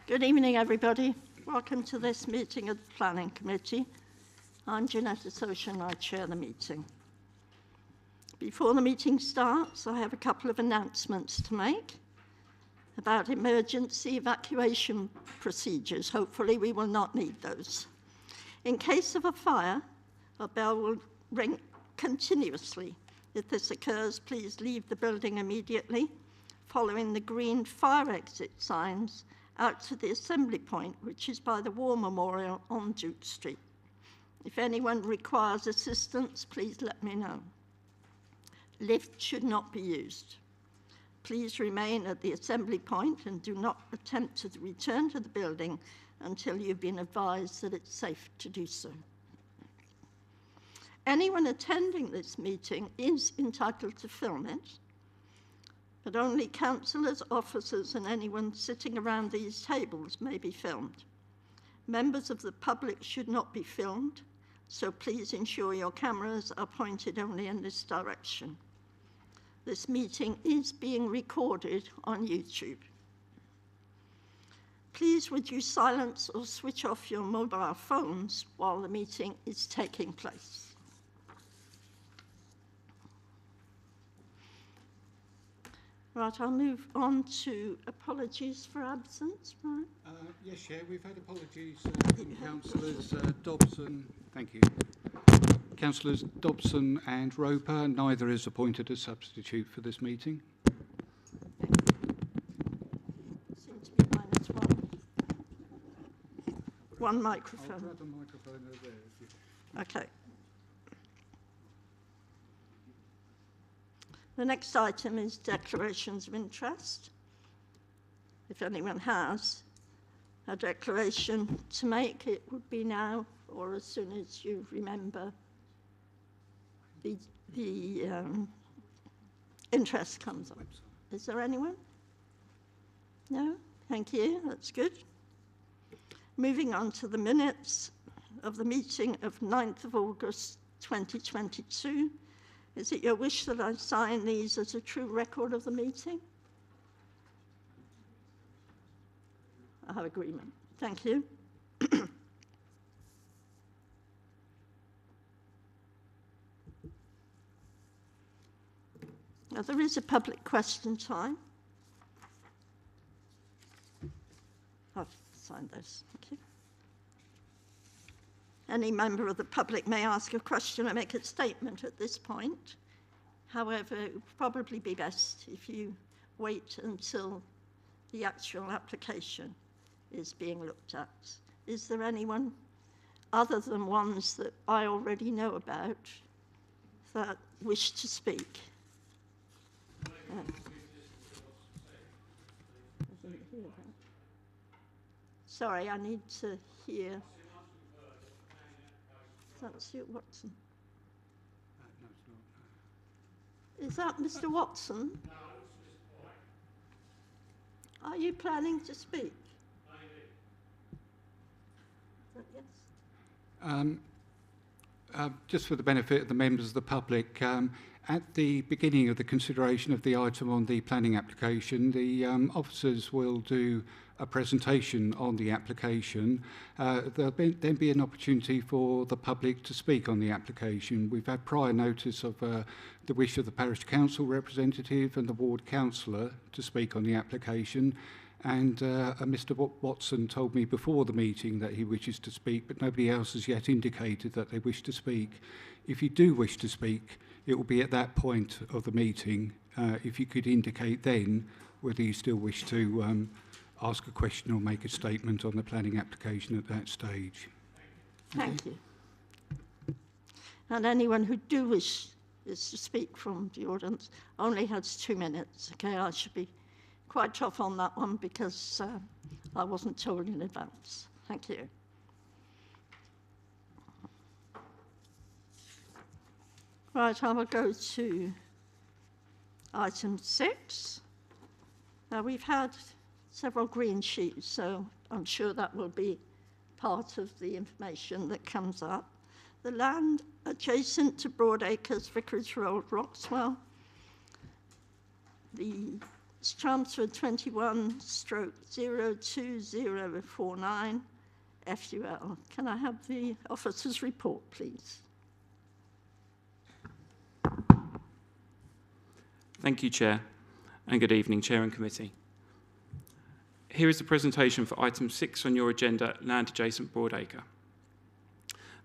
Good evening, everybody. Welcome to this meeting of the Planning Committee. I'm Jeanette Associate and I chair the meeting. Before the meeting starts, I have a couple of announcements to make about emergency evacuation procedures. Hopefully we will not need those. In case of a fire, a bell will ring continuously. If this occurs, please leave the building immediately, following the green fire exit signs out to the assembly point, which is by the War Memorial on Duke Street. If anyone requires assistance, please let me know. Lift should not be used. Please remain at the assembly point and do not attempt to return to the building until you've been advised that it's safe to do so. Anyone attending this meeting is entitled to film it, but only councillors, officers, and anyone sitting around these tables may be filmed. Members of the public should not be filmed, so please ensure your cameras are pointed only in this direction. This meeting is being recorded on YouTube. Please would you silence or switch off your mobile phones while the meeting is taking place. Right, I'll move on to apologies for absence, right? Yes, Chair, we've had apologies from Councillors Dobson, thank you. Councillors Dobson and Roper, neither is appointed as substitute for this meeting. Seems to be minus one. One microphone. I'll grab a microphone over there. If you... Okay. The next item is declarations of interest. If anyone has a declaration to make, it would be now or as soon as you remember the interest comes up. Is there anyone? No? Thank you. That's good. Moving on to the minutes of the meeting of 9th of August 2022. Is it your wish that I sign these as a true record of the meeting? I have agreement. Thank you. Now, there is a public question time. I've signed this. Thank you. Any member of the public may ask a question or make a statement at this point. However, it would probably be best if you wait until the actual application is being looked at. Is there anyone other than ones that I already know about that wish to speak? I didn't hear that. Sorry, I need to hear. That's you, Watson. No, it's not. Is that Mr. Watson? No, it's Mr. White. Are you planning to speak? Maybe. Yes. Just for the benefit of the members of the public, at the beginning of the consideration of the item on the planning application, the officers will do a presentation on the application. There'll then be an opportunity for the public to speak on the application. We've had prior notice of the wish of the Parish Council representative and the Ward Councillor to speak on the application. And Mr. Watson told me before the meeting that he wishes to speak, but nobody else has yet indicated that they wish to speak. If you do wish to speak, it will be at that point of the meeting. If you could indicate then whether you still wish to ask a question or make a statement on the planning application at that stage. Thank you. And anyone who do wish is to speak from the audience only has 2 minutes. Okay, I should be quite tough on that one because I wasn't told in advance. Thank you. Right, I will go to item 6. Now, we've had several green sheets, so I'm sure that will be part of the information that comes up. The land adjacent to Broadacre's Vicarage Road, Rockswell, the It's Chelmsford 21/02049 FUL. Can I have the officer's report, please? Thank you, Chair, and good evening, Chair and Committee. Here is the presentation for item 6 on your agenda, land adjacent Broadacre.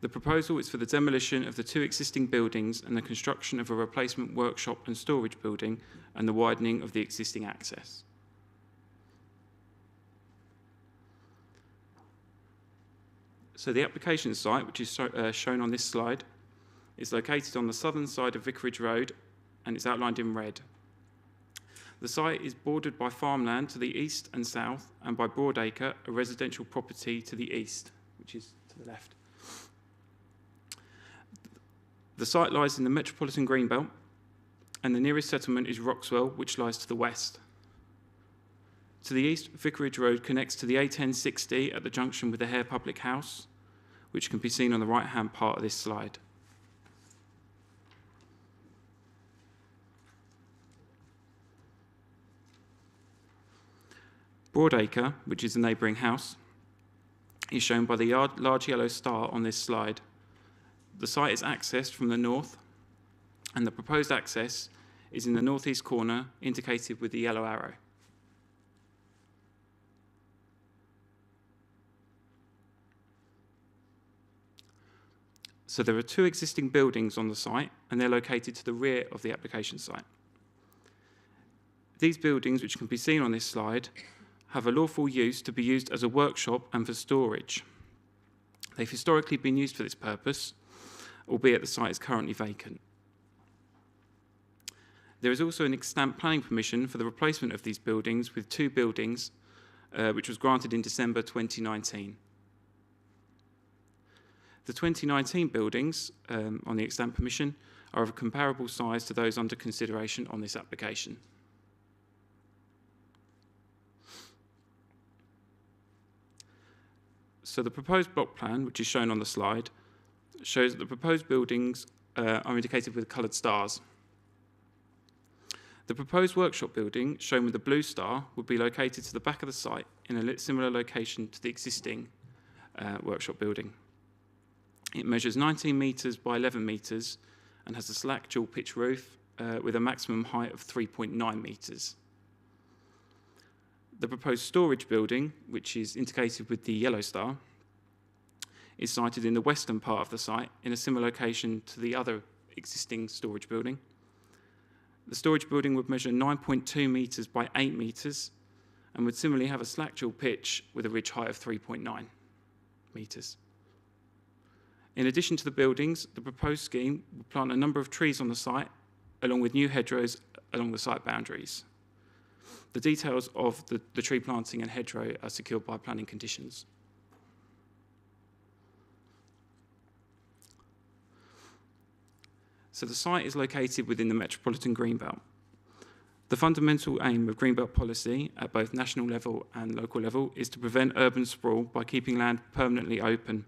The proposal is for the demolition of the 2 existing buildings and the construction of a replacement workshop and storage building and the widening of the existing access. So the application site, which is shown on this slide, is located on the southern side of Vicarage Road and it's outlined in red. The site is bordered by farmland to the east and south and by Broadacre, a residential property to the east, which is to the left. The site lies in the metropolitan greenbelt and the nearest settlement is Rockstar, which lies to the west. To the east, Vicarage Road connects to the A1060 at the junction with the Hare Public House, which can be seen on the right-hand part of this slide. Broadacre, which is the neighbouring house, is shown by the large yellow star on this slide. The site is accessed from the north, and the proposed access is in the northeast corner, indicated with the yellow arrow. So there are 2 existing buildings on the site, and they're located to the rear of the application site. These buildings, which can be seen on this slide, have a lawful use to be used as a workshop and for storage. They've historically been used for this purpose, albeit the site is currently vacant. There is also an extant planning permission for the replacement of these buildings with 2 buildings, which was granted in December 2019. The 2019 buildings on the extant permission are of a comparable size to those under consideration on this application. So the proposed block plan, which is shown on the slide, shows that the proposed buildings are indicated with coloured stars. The proposed workshop building, shown with the blue star, would be located to the back of the site in a similar location to the existing workshop building. It measures 19 metres by 11 metres and has a slack dual pitch roof with a maximum height of 3.9 metres. The proposed storage building, which is indicated with the yellow star, is sited in the western part of the site in a similar location to the other existing storage building. The storage building would measure 9.2 metres by 8 metres and would similarly have a slack dual pitch with a ridge height of 3.9 metres. In addition to the buildings, the proposed scheme will plant a number of trees on the site, along with new hedgerows along the site boundaries. The details of the tree planting and hedgerow are secured by planning conditions. So the site is located within the metropolitan greenbelt. The fundamental aim of greenbelt policy at both national level and local level is to prevent urban sprawl by keeping land permanently open.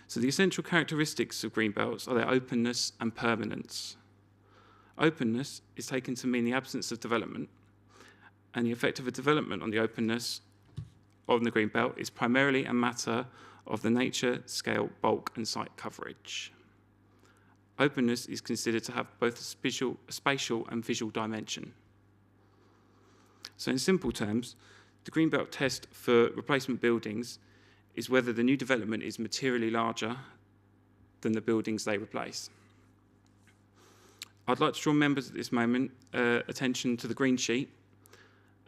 So the essential characteristics of greenbelts are their openness and permanence. Openness is taken to mean the absence of development, and the effect of a development on the openness of the greenbelt is primarily a matter of the nature, scale, bulk, and site coverage. Openness is considered to have both a spatial and visual dimension. So in simple terms, the greenbelt test for replacement buildings is whether the new development is materially larger than the buildings they replace. I'd like to draw members at this moment attention to the green sheet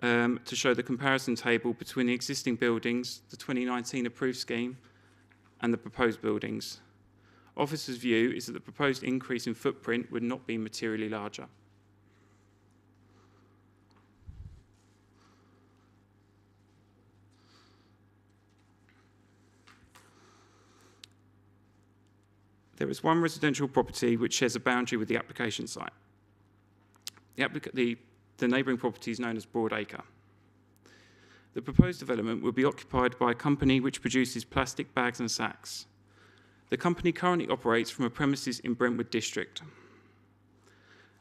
to show the comparison table between the existing buildings, the 2019 approved scheme, and the proposed buildings. Officers' view is that the proposed increase in footprint would not be materially larger. There is one residential property which shares a boundary with the application site. The neighbouring property is known as Broadacre. The proposed development will be occupied by a company which produces plastic bags and sacks. The company currently operates from a premises in Brentwood district.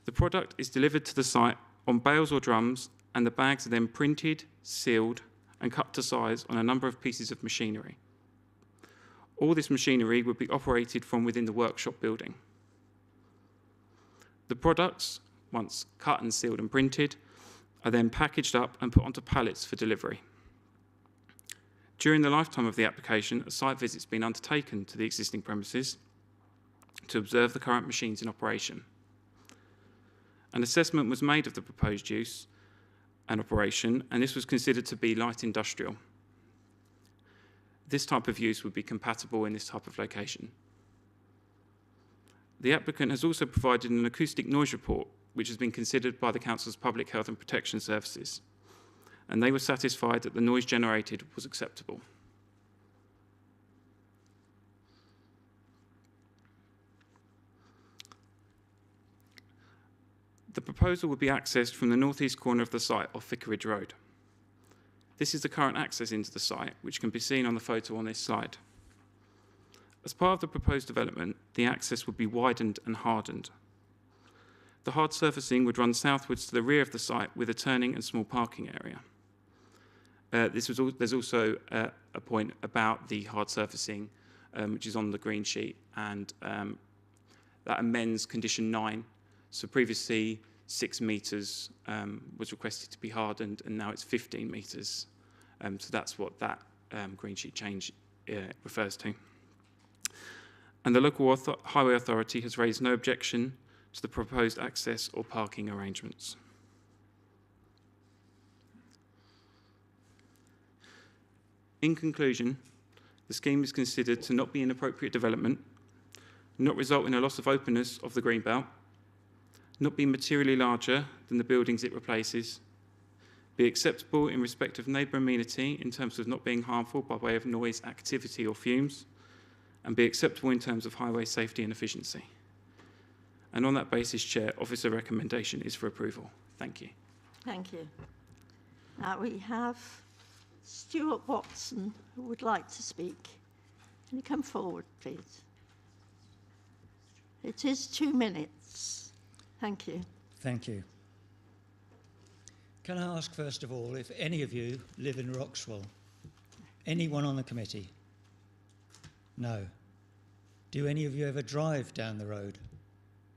The product is delivered to the site on bales or drums, and the bags are then printed, sealed, and cut to size on a number of pieces of machinery. All this machinery would be operated from within the workshop building. The products, once cut and sealed and printed, are then packaged up and put onto pallets for delivery. During the lifetime of the application, a site visit's been undertaken to the existing premises to observe the current machines in operation. An assessment was made of the proposed use and operation, and this was considered to be light industrial. This type of use would be compatible in this type of location. The applicant has also provided an acoustic noise report, which has been considered by the Council's Public Health and Protection Services, and they were satisfied that the noise generated was acceptable. The proposal would be accessed from the northeast corner of the site off Vicarage Road. This is the current access into the site, which can be seen on the photo on this slide. As part of the proposed development, the access would be widened and hardened. The hard surfacing would run southwards to the rear of the site with a turning and small parking area. There's also a point about the hard surfacing, which is on the green sheet, and that amends condition 9. So previously 6 metres was requested to be hardened, and now it's 15 metres. So that's what that green sheet change refers to. And the local highway authority has raised no objection to the proposed access or parking arrangements. In conclusion, the scheme is considered to not be an appropriate development, not result in a loss of openness of the greenbelt, not be materially larger than the buildings it replaces, be acceptable in respect of neighbour amenity in terms of not being harmful by way of noise, activity or fumes, and be acceptable in terms of highway safety and efficiency. And on that basis, Chair, Officer recommendation is for approval. Thank you. Thank you. Now we have Stuart Watson, who would like to speak. Can you come forward, please? It is 2 minutes. Thank you. Thank you. Can I ask, first of all, if any of you live in Roxwell? Anyone on the committee? No. Do any of you ever drive down the road,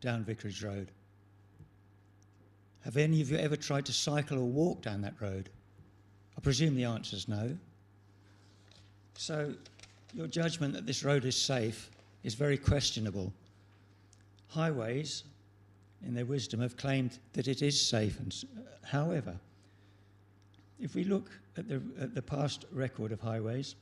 down Vicarage Road? Have any of you ever tried to cycle or walk down that road? I presume the answer is no. So your judgment that this road is safe is very questionable. Highways, in their wisdom, have claimed that it is safe. However, if we look at the past record of highways,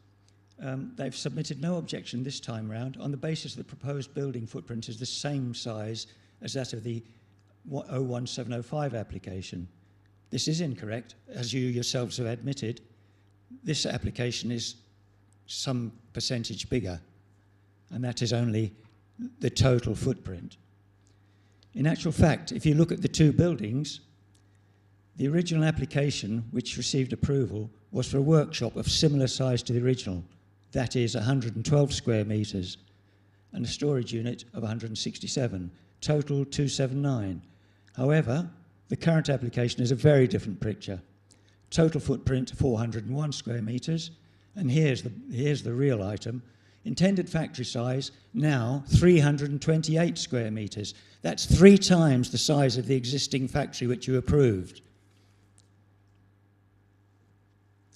they've submitted no objection this time round on the basis that the proposed building footprint is the same size as that of the 01705 application. This is incorrect, as you yourselves have admitted. This application is some percentage bigger, and that is only the total footprint. In actual fact, if you look at the two buildings, the original application, which received approval, was for a workshop of similar size to the original, that is 112 square metres, and a storage unit of 167, total 279. However, the current application is a very different picture. Total footprint 401 square metres, and here's the real item. Intended factory size now 328 square metres. That's 3 times the size of the existing factory which you approved.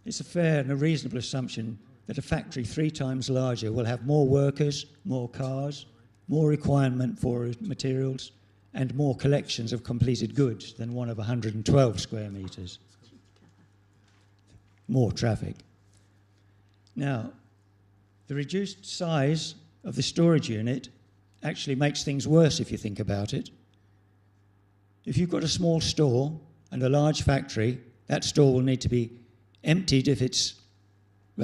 It's a fair and a reasonable assumption that a factory 3 times larger will have more workers, more cars, more requirement for materials, and more collections of completed goods than one of 112 square metres. More traffic. Now, the reduced size of the storage unit actually makes things worse if you think about it. If you've got a small store and a large factory, that store will need to be emptied if it's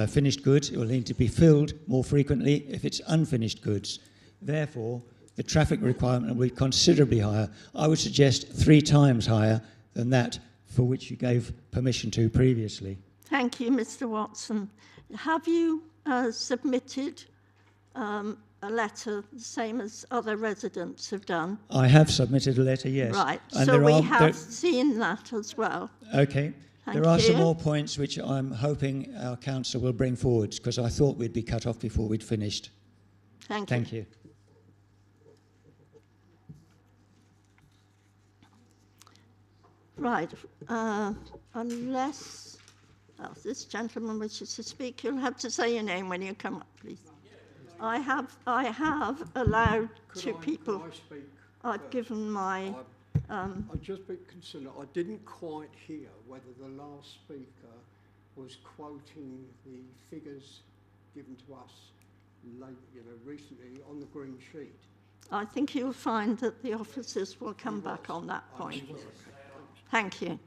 finished goods. It will need to be filled more frequently if it's unfinished goods. Therefore, the traffic requirement will be considerably higher. I would suggest 3 times higher than that for which you gave permission to previously. Thank you, Mr. Watson. Have you submitted a a letter, the same as other residents have done? I have submitted a letter, yes. Right, And so there we are- have seen that as well. Okay. Thank There are some you. more points which I'm hoping our council will bring forward, because I thought we'd be cut off before we'd finished. Thank you. Thank you. Right, unless this gentleman wishes to speak, you'll have to say your name when you come up, please. I have allowed two people. Could I speak? I've given my. I'm just a bit concerned. I didn't quite hear whether the last speaker was quoting the figures given to us late, recently on the green sheet. I think you'll find that the officers will come back on that point. Thank you.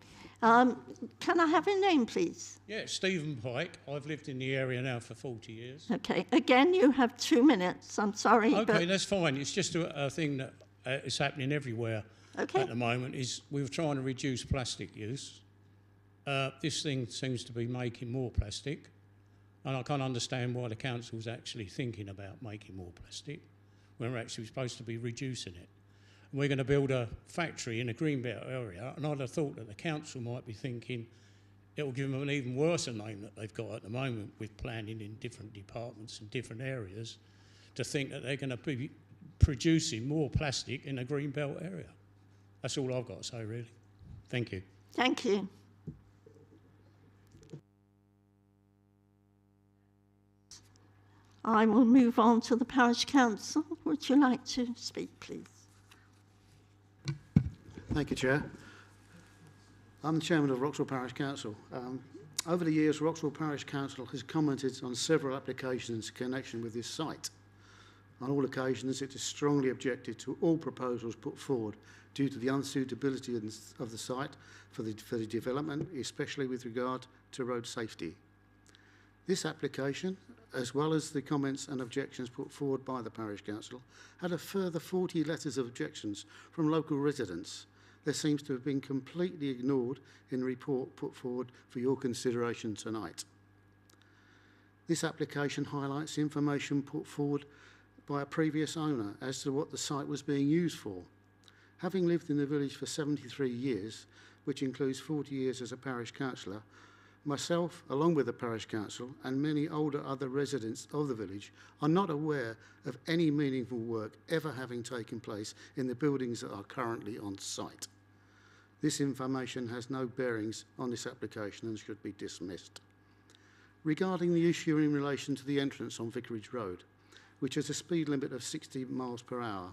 Can I have your name, please? Yeah, Stephen Pike. I've lived in the area now for 40 years. Okay. Again, you have 2 minutes. I'm sorry, Okay, but that's fine. It's just a thing that is happening everywhere okay. at the moment. Is we were trying to reduce plastic use. This thing seems to be making more plastic, and I can't understand why the council's actually thinking about making more plastic when we're actually supposed to be reducing it. And we're going to build a factory in a greenbelt area, and I'd have thought that the council might be thinking it will give them an even worse name that they've got at the moment with planning in different departments and different areas, to think that they're going to be producing more plastic in a greenbelt area. That's all I've got to say, really. Thank you. Thank you. I will move on to the Parish Council. Would you like to speak, please? Thank you, Chair. I'm the Chairman of Rockstar Parish Council. Over the years, Rockstar Parish Council has commented on several applications in connection with this site. On all occasions, it has strongly objected to all proposals put forward due to the unsuitability of the site for the development, especially with regard to road safety. This application, as well as the comments and objections put forward by the Parish Council, had a further 40 letters of objections from local residents. There seems to have been completely ignored in the report put forward for your consideration tonight. This application highlights information put forward by a previous owner as to what the site was being used for. Having lived in the village for 73 years, which includes 40 years as a parish councillor, myself, along with the parish council and many older other residents of the village, are not aware of any meaningful work ever having taken place in the buildings that are currently on site. This information has no bearings on this application and should be dismissed. Regarding the issue in relation to the entrance on Vicarage Road, which has a speed limit of 60 miles per hour,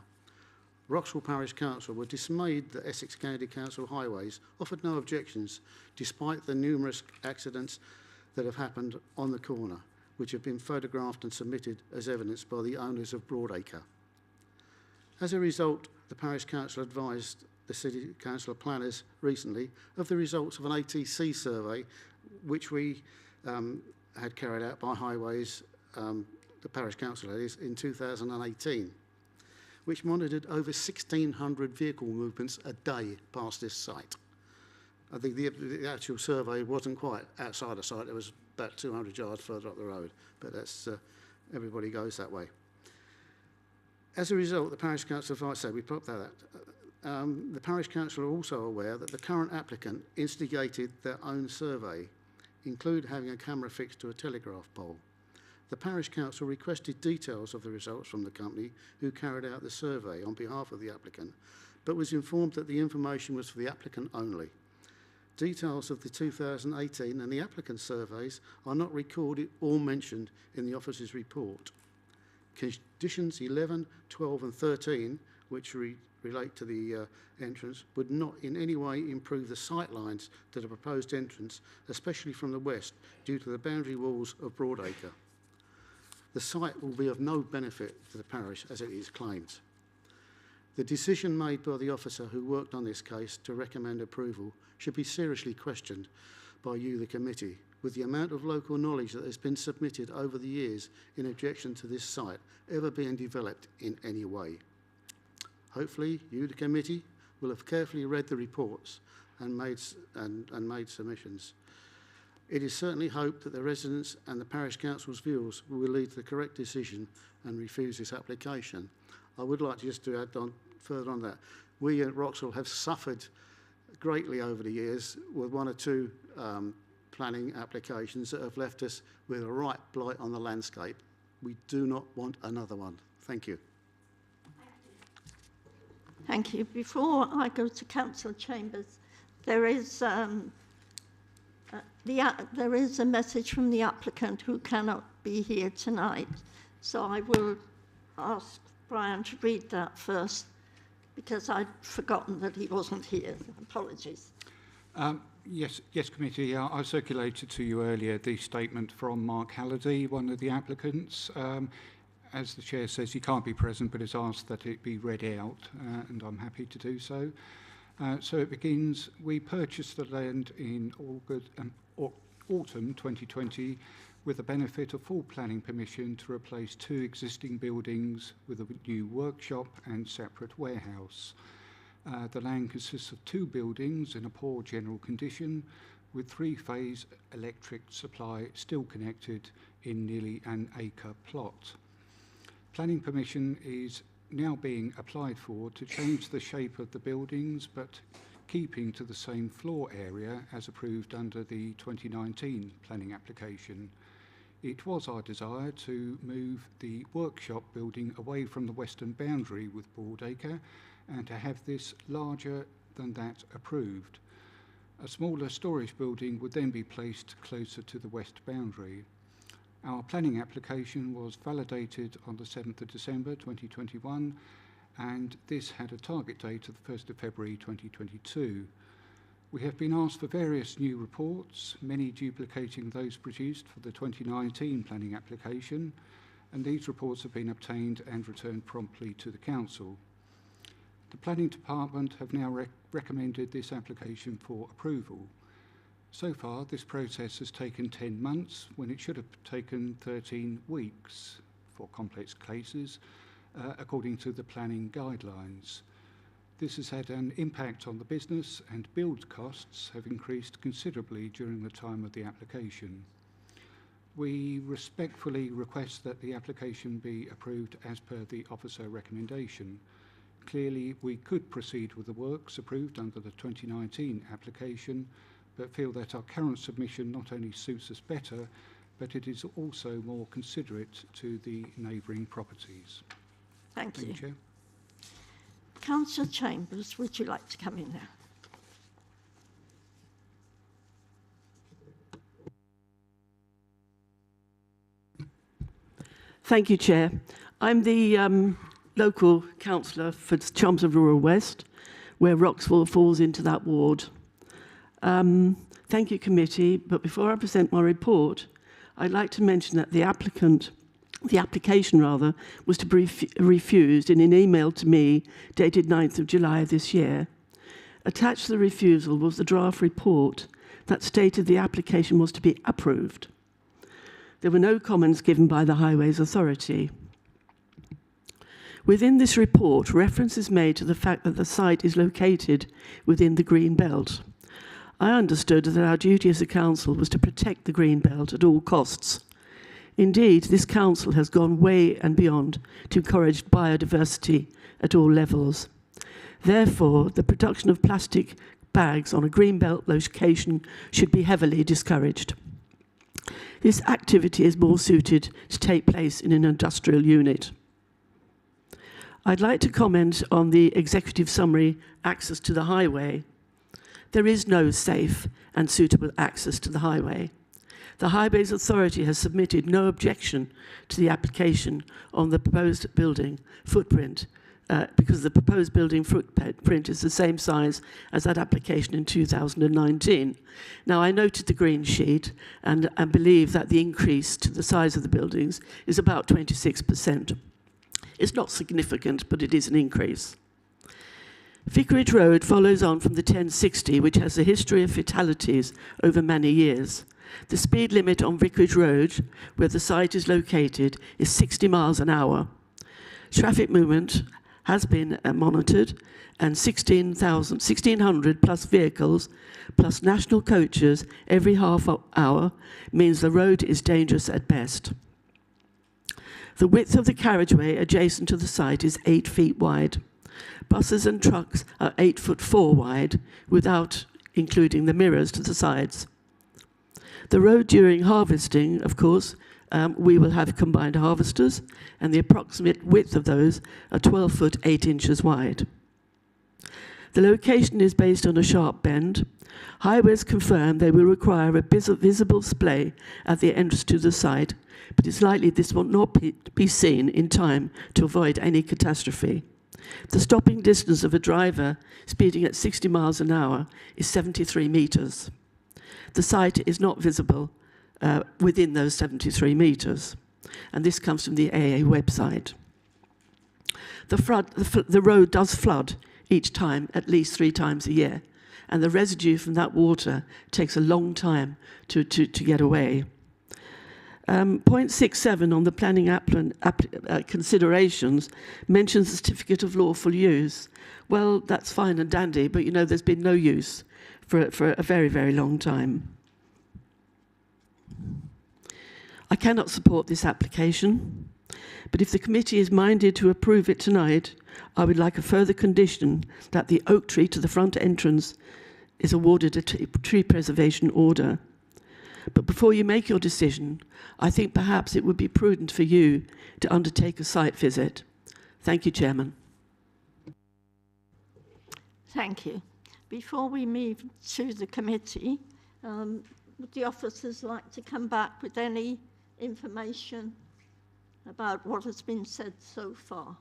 Rocksall Parish Council were dismayed that Essex County Council Highways offered no objections despite the numerous accidents that have happened on the corner, which have been photographed and submitted as evidence by the owners of Broadacre. As a result, the Parish Council advised the City Council planners recently of the results of an ATC survey which we had carried out by Highways, the Parish Council that is, in 2018, which monitored over 1,600 vehicle movements a day past this site. I think the actual survey wasn't quite outside the site, it was about 200 yards further up the road, but that's, everybody goes that way. As a result, the Parish Council, if I say we put that the Parish Council are also aware that the current applicant instigated their own survey, include having a camera fixed to a telegraph pole. The Parish Council requested details of the results from the company who carried out the survey on behalf of the applicant, but was informed that the information was for the applicant only. Details of the 2018 and the applicant surveys are not recorded or mentioned in the officer's report. Conditions 11, 12 and 13, which relate to the entrance, would not in any way improve the sight lines to the proposed entrance, especially from the west, due to the boundary walls of Broadacre. The site will be of no benefit to the parish as it is claimed. The decision made by the officer who worked on this case to recommend approval should be seriously questioned by you, the committee, with the amount of local knowledge that has been submitted over the years in objection to this site ever being developed in any way. Hopefully, you, the committee, will have carefully read the reports and made submissions. It is certainly hoped that the residents and the Parish Council's views will lead to the correct decision and refuse this application. I would like just to add on further on that. We at Wroxall have suffered greatly over the years with one or two planning applications that have left us with a right blight on the landscape. We do not want another one. Thank you. Thank you. Before I go to Councillor Chambers, there is a message from the applicant who cannot be here tonight. So I will ask Brian to read that first, because I'd forgotten that he wasn't here. Apologies. Yes, committee. I circulated to you earlier the statement from Mark Halliday, one of the applicants. As the chair says, he can't be present, but has asked that it be read out, and I'm happy to do so. So it begins: we purchased the land in autumn 2020 with the benefit of full planning permission to replace 2 existing buildings with a new workshop and separate warehouse. The land consists of 2 buildings in a poor general condition, with 3-phase electric supply still connected in nearly an acre plot. Planning permission is now being applied for to change the shape of the buildings, but keeping to the same floor area as approved under the 2019 planning application. It was our desire to move the workshop building away from the western boundary with Broadacre and to have this larger than that approved. A smaller storage building would then be placed closer to the west boundary. Our planning application was validated on the 7th of December 2021, and this had a target date of the 1st of February 2022. We have been asked for various new reports, many duplicating those produced for the 2019 planning application, and these reports have been obtained and returned promptly to the Council. The Planning Department have now recommended this application for approval. So far, this process has taken 10 months when it should have taken 13 weeks for complex cases, according to the planning guidelines. This has had an impact on the business, and build costs have increased considerably during the time of the application. We respectfully request that the application be approved as per the officer recommendation. Clearly, we could proceed with the works approved under the 2019 application, but feel that our current submission not only suits us better, but it is also more considerate to the neighbouring properties. Thank you. Chair. Councillor Chambers, would you like to come in now? Thank you, Chair. I'm the local councillor for Chelmsford Rural West, where Wroxall falls into that ward. Thank you, committee, but before I present my report, I'd like to mention that the application was to be refused in an email to me dated 9th of July this year. Attached to the refusal was the draft report that stated the application was to be approved. There were no comments given by the Highways Authority. Within this report, reference is made to the fact that the site is located within the Green Belt. I understood that our duty as a council was to protect the Green Belt at all costs. Indeed, this council has gone way and beyond to encourage biodiversity at all levels. Therefore, the production of plastic bags on a Green Belt location should be heavily discouraged. This activity is more suited to take place in an industrial unit. I'd like to comment on the executive summary, access to the highway. There is no safe and suitable access to the highway. The Highways Authority has submitted no objection to the application on the proposed building footprint because the proposed building footprint is the same size as that application in 2019. Now, I noted the green sheet and believe that the increase to the size of the buildings is about 26%. It's not significant, but it is an increase. Vicarage Road follows on from the 1060, which has a history of fatalities over many years. The speed limit on Vicarage Road, where the site is located, is 60 miles an hour. Traffic movement has been monitored, and 1,600 plus vehicles plus national coaches every half hour means the road is dangerous at best. The width of the carriageway adjacent to the site is 8 feet wide. Buses and trucks are 8'4" wide, without including the mirrors to the sides. The road during harvesting, of course, we will have combined harvesters, and the approximate width of those are 12 foot 8 inches wide. The location is based on a sharp bend. Highways confirm they will require a visible splay at the entrance to the site, but it's likely this will not be seen in time to avoid any catastrophe. The stopping distance of a driver speeding at 60 miles an hour is 73 metres. The site is not visible within those 73 metres, and this comes from the AA website. The road does flood each time, at least 3 times a year, and the residue from that water takes a long time to get away. Point 67 on the planning considerations mentions the certificate of lawful use. Well, that's fine and dandy, but you know there's been no use for a very, very long time. I cannot support this application, but if the committee is minded to approve it tonight, I would like a further condition that the oak tree to the front entrance is awarded a tree preservation order. But before you make your decision, I think perhaps it would be prudent for you to undertake a site visit. Thank you, Chairman. Thank you. Before we move to the committee, would the officers like to come back with any information about what has been said so far?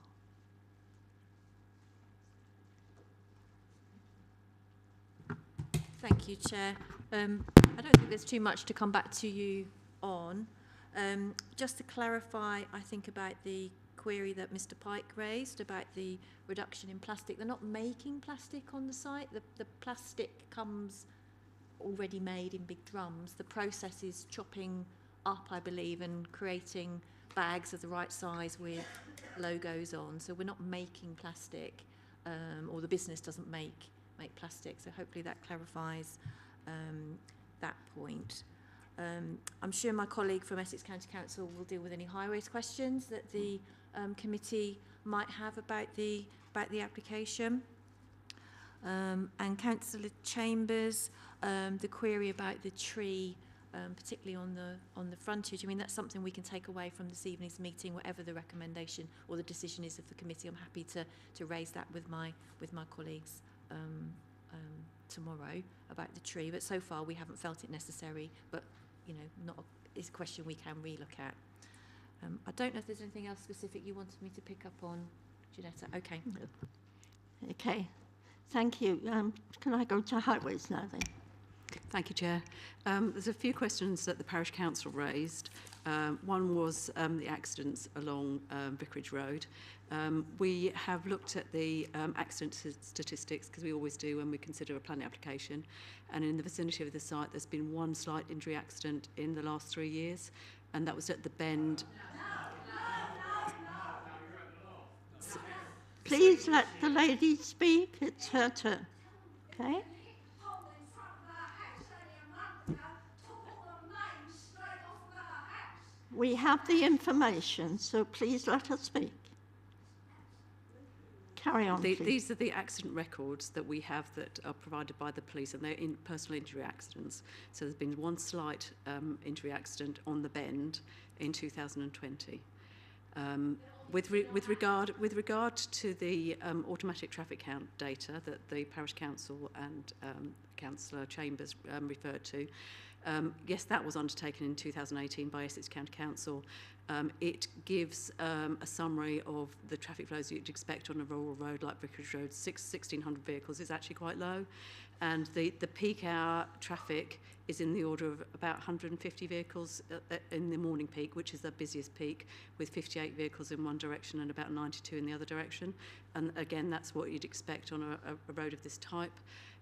Thank you, Chair. I don't think there's too much to come back to you on. Just to clarify, I think about the query that Mr. Pike raised about the reduction in plastic. They're not making plastic on the site. The plastic comes already made in big drums. The process is chopping up, I believe, and creating bags of the right size with logos on. So we're not making plastic, or the business doesn't make plastic. So hopefully that clarifies that point. I'm sure my colleague from Essex County Council will deal with any highways questions that the committee might have about the application. And Councillor Chambers, the query about the tree, particularly on the frontage. I mean, that's something we can take away from this evening's meeting, whatever the recommendation or the decision is of the committee. I'm happy to raise that with my colleagues tomorrow about the tree. But so far we haven't felt it necessary. But you know, it's a question we can relook at. I don't know if there's anything else specific you wanted me to pick up on, Janetta. Okay. Okay. Thank you. Can I go to highways now then? Thank you, Chair. There's a few questions that the Parish Council raised. One was the accidents along Vicarage Road. We have looked at the accident statistics, because we always do when we consider a planning application, and in the vicinity of the site there's been one slight injury accident in the last 3 years, and that was at the bend. Please let the lady speak. It's her turn. Okay? We have the information, so please let her speak. Carry on, please. These are the accident records that we have that are provided by the police, and they're in personal injury accidents. So there's been one slight injury accident on the bend in 2020. With regard to the automatic traffic count data that the Parish Council and Councillor Chambers referred to, yes, that was undertaken in 2018 by Essex County Council. It gives a summary of the traffic flows you'd expect on a rural road like Vicarage Road. 1,600 vehicles is actually quite low, and the peak hour traffic is in the order of about 150 vehicles in the morning peak, which is the busiest peak, with 58 vehicles in one direction and about 92 in the other direction. And again, that's what you'd expect on a road of this type.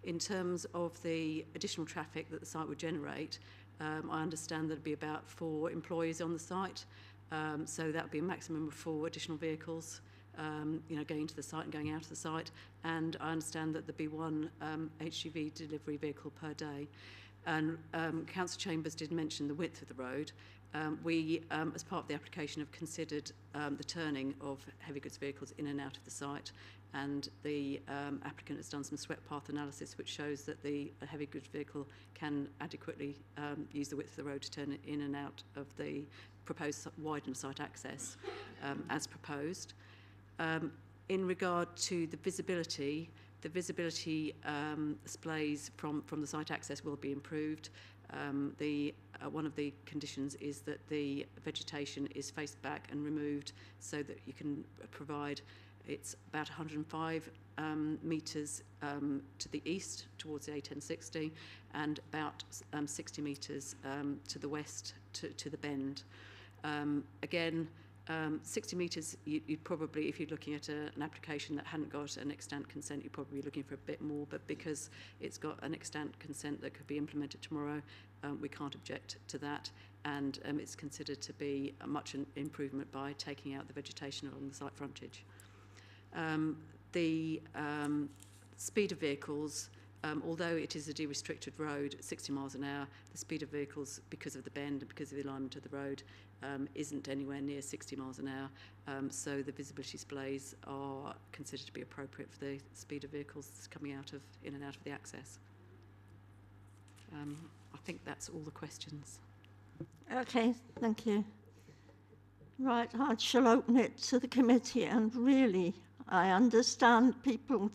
In terms of the additional traffic that the site would generate, I understand there'd be about 4 employees on the site, so that would be a maximum of 4 additional vehicles going into the site and going out of the site. And I understand that there'll be one HGV delivery vehicle per day. And Councillor Chambers did mention the width of the road. We, as part of the application, have considered the turning of heavy goods vehicles in and out of the site, and the applicant has done some swept path analysis which shows that the heavy goods vehicle can adequately use the width of the road to turn in and out of the proposed widened site access as proposed. In regard to the visibility displays from the site access will be improved. One of the conditions is that the vegetation is faced back and removed so that you can provide, it's about 105 metres to the east towards the A1060 and about 60 metres to the west to the bend. Again, 60 metres, you'd probably, if you're looking at an application that hadn't got an extant consent, you're probably looking for a bit more, but because it's got an extant consent that could be implemented tomorrow, we can't object to that, and it's considered to be a much improvement by taking out the vegetation along the site frontage. The speed of vehicles, although it is a de-restricted road at 60 miles an hour, the speed of vehicles, because of the bend and because of the alignment of the road, isn't anywhere near 60 miles an hour. So the visibility displays are considered to be appropriate for the speed of vehicles coming out of, in and out of the access. I think that's all the questions. Okay, thank you. Right, I shall open it to the committee, and really, I understand people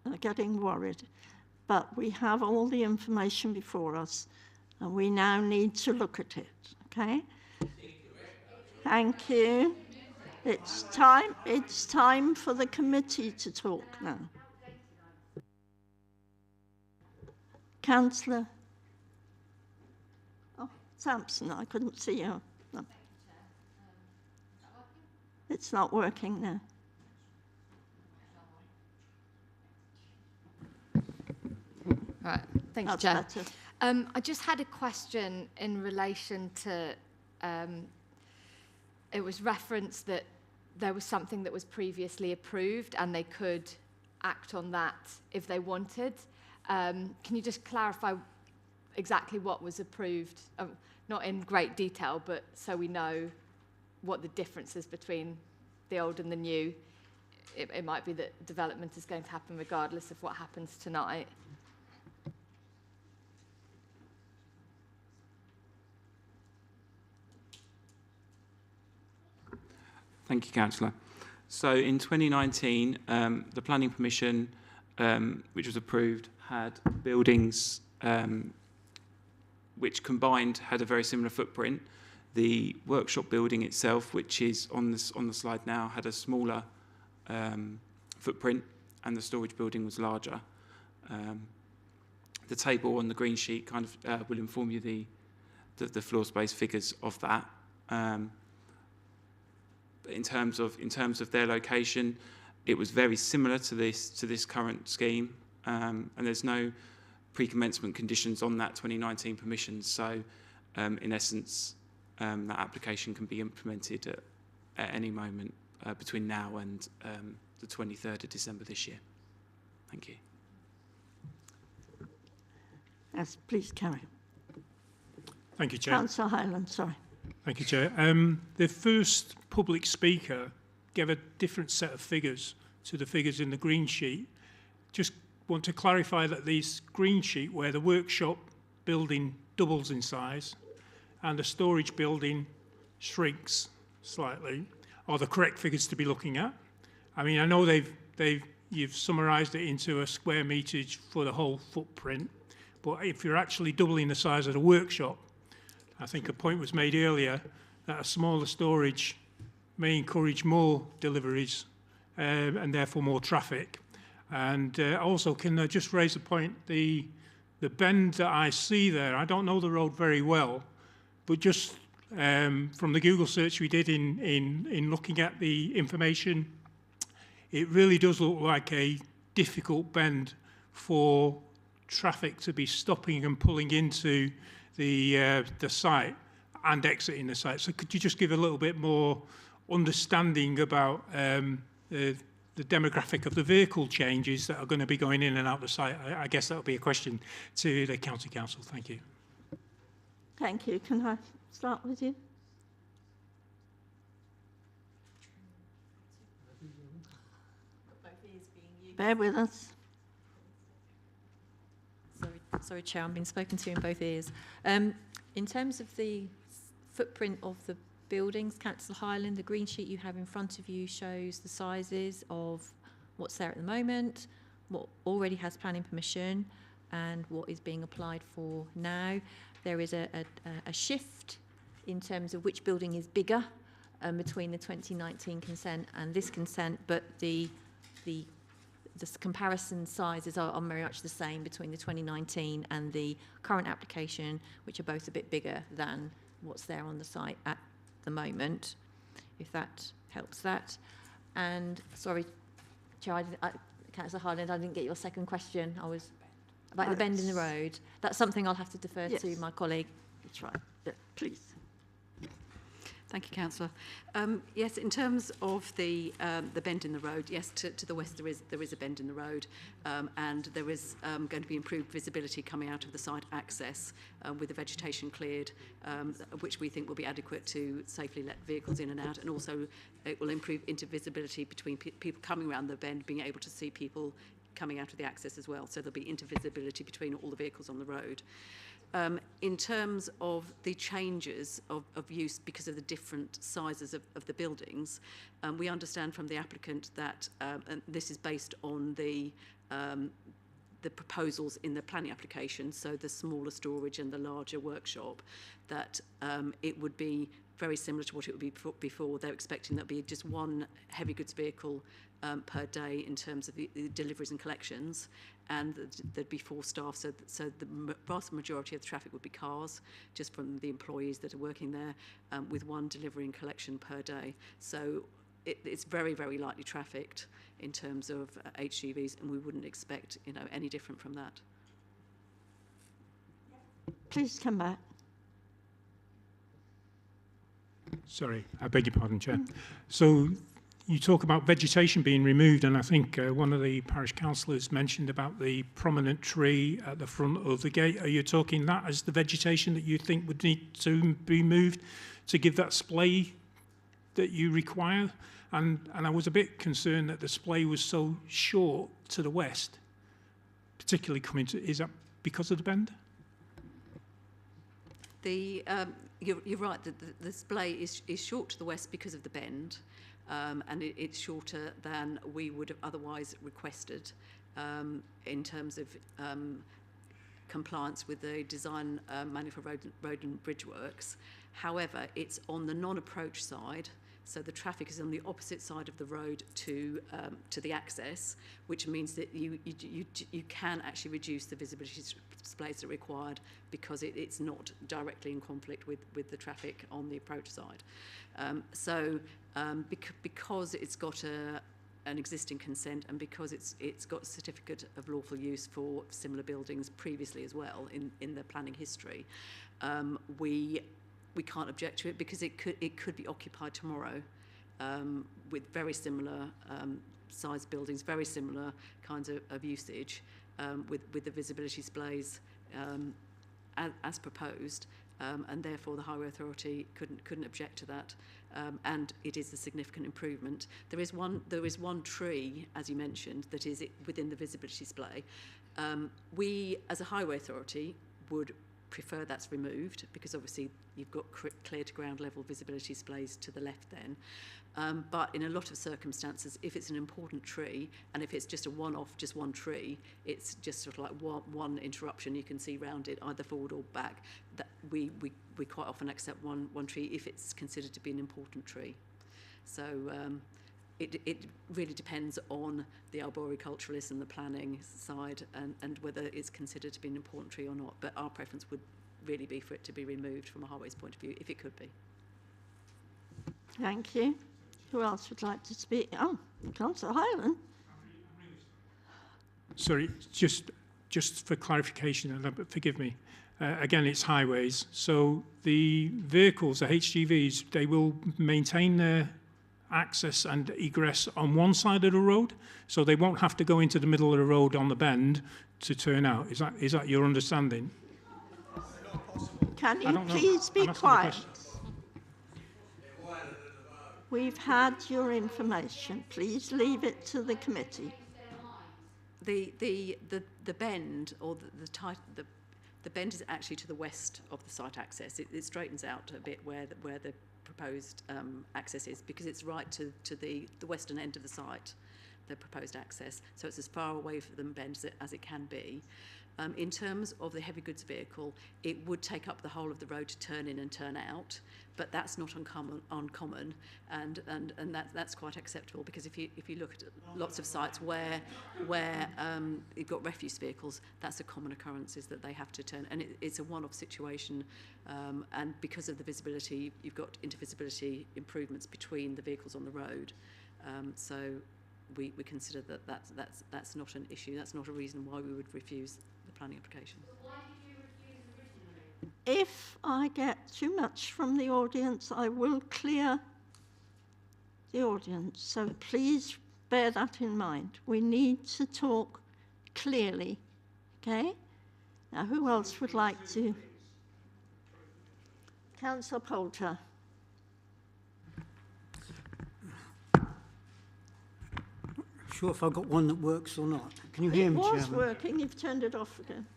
are getting worried, but we have all the information before us, and we now need to look at it, okay? Thank you. It's time for the committee to talk now. Councillor. Oh, Sampson, I couldn't see you. No. It's not working now. Right, thank you, Chair. I just had a question in relation to, it was referenced that there was something that was previously approved and they could act on that if they wanted. Can you just clarify exactly what was approved? Not in great detail, but so we know what the difference is between the old and the new. It might be that development is going to happen regardless of what happens tonight. Thank you, Councillor. So in 2019, the Planning Permission, which was approved, had buildings which combined had a very similar footprint. The workshop building itself, which is on the slide now, had a smaller footprint, and the storage building was larger. The table on the green sheet kind of will inform you the floor space figures of that. In terms of their location, it was very similar to this current scheme, and there's no pre-commencement conditions on that 2019 permission. So, in essence, that application can be implemented at any moment between now and the 23rd of December this year. Thank you. Yes, please carry. Thank you, Chair. Councillor Highland, sorry. Thank you, Chair. The first public speaker gave a different set of figures to the figures in the green sheet. Just want to clarify that this green sheet, where the workshop building doubles in size and the storage building shrinks slightly, are the correct figures to be looking at. I mean, I know you've summarised it into a square meterage for the whole footprint, but if you're actually doubling the size of the workshop, I think a point was made earlier that a smaller storage may encourage more deliveries and therefore more traffic. And also, can I just raise a point? The bend that I see there, I don't know the road very well, but just from the Google search we did in looking at the information, it really does look like a difficult bend for traffic to be stopping and pulling into the site and exiting the site. So could you just give a little bit more understanding about the demographic of the vehicle changes that are going to be going in and out the site. I guess that would be a question to the County Council. Thank you. Thank you. Can I start with you? Bear with us. Sorry, Chair, I'm being spoken to in both ears. In terms of the footprint of the buildings, Council Highland, the green sheet you have in front of you shows the sizes of what's there at the moment, what already has planning permission, and what is being applied for now. There is a shift in terms of which building is bigger between the 2019 consent and this consent, but the comparison sizes are very much the same between the 2019 and the current application, which are both a bit bigger than what's there on the site at the moment, if that helps that. And sorry, Chair, Councillor Harland, I didn't get your second question. I was about the bend in the road. That's something I'll have to defer to my colleague. That's right. Yeah, please. Thank you, Councillor. Yes, in terms of the bend in the road, yes, to the west there is a bend in the road, and there is going to be improved visibility coming out of the site access with the vegetation cleared, which we think will be adequate to safely let vehicles in and out, and also it will improve intervisibility between people coming around the bend, being able to see people coming out of the access as well. So there'll be intervisibility between all the vehicles on the road. In terms of the changes of use because of the different sizes of the buildings, we understand from the applicant that, and this is based on the proposals in the planning application, so the smaller storage and the larger workshop, that it would be very similar to what it would be before. They're expecting that be just one heavy goods vehicle per day in terms of the deliveries and collections, and there'd be 4 staff, so the vast majority of the traffic would be cars, just from the employees that are working there, with 1 delivery and collection per day. So it's very, very lightly trafficked in terms of HGVs, and we wouldn't expect, any different from that. Please come back. Sorry, I beg your pardon, Chair. So you talk about vegetation being removed, and I think one of the parish councillors mentioned about the prominent tree at the front of the gate. Are you talking that as the vegetation that you think would need to be moved to give that splay that you require? And I was a bit concerned that the splay was so short to the west, particularly coming to, is that because of the bend? You're right, the splay is short to the west because of the bend. And it's shorter than we would have otherwise requested in terms of compliance with the design manual for road and bridge works. However, it's on the non-approach side, so the traffic is on the opposite side of the road to the access, which means that you can actually reduce the visibility displays that are required because it's not directly in conflict with the traffic on the approach side. Because it's got an existing consent, and because it's got a certificate of lawful use for similar buildings previously as well in the planning history, we can't object to it because it could be occupied tomorrow with very similar size buildings, very similar kinds of usage, with the visibility displays as proposed. And therefore the Highway Authority couldn't object to that, and it is a significant improvement. There is one tree, as you mentioned, that is within the visibility display. We, as a Highway Authority, would prefer that's removed because obviously you've got clear to ground level visibility displays to the left then. But in a lot of circumstances, if it's an important tree, and if it's just a one-off, just one tree, it's just sort of like one interruption you can see round it, either forward or back, that we quite often accept one tree if it's considered to be an important tree. So it really depends on the arboriculturalist and the planning side and whether it's considered to be an important tree or not. But our preference would really be for it to be removed from a highways point of view, if it could be. Thank you. Who else would like to speak? Oh, Councillor Hyland. Sorry, just for clarification, and forgive me. Again, it's highways. So the vehicles, the HGVs, they will maintain their access and egress on one side of the road, so they won't have to go into the middle of the road on the bend to turn out. Is that your understanding? Can you please be quiet? We've had your information. Please leave it to the committee. The bend, or the bend is actually to the west of the site access. It straightens out a bit where the proposed access is, because it's right to the western end of the site, the proposed access. So it's as far away from the bend as it can be. In terms of the heavy goods vehicle, it would take up the whole of the road to turn in and turn out, but that's not uncommon, and that's quite acceptable, because if you look at lots of sites where you've got refuse vehicles, that's a common occurrence, is that they have to turn, and it's a one-off situation, and because of the visibility, you've got intervisibility improvements between the vehicles on the road, so we consider that that's not an issue. That's not a reason why we would refuse the planning application. But why did you refuse originally? If I get too much from the audience, I will clear the audience. So please bear that in mind. We need to talk clearly, okay? Now, who else would like to? Councillor Poulter. Sure if I've got one that works or not. Can you hear me, Chairman? It was working, you've turned it off again.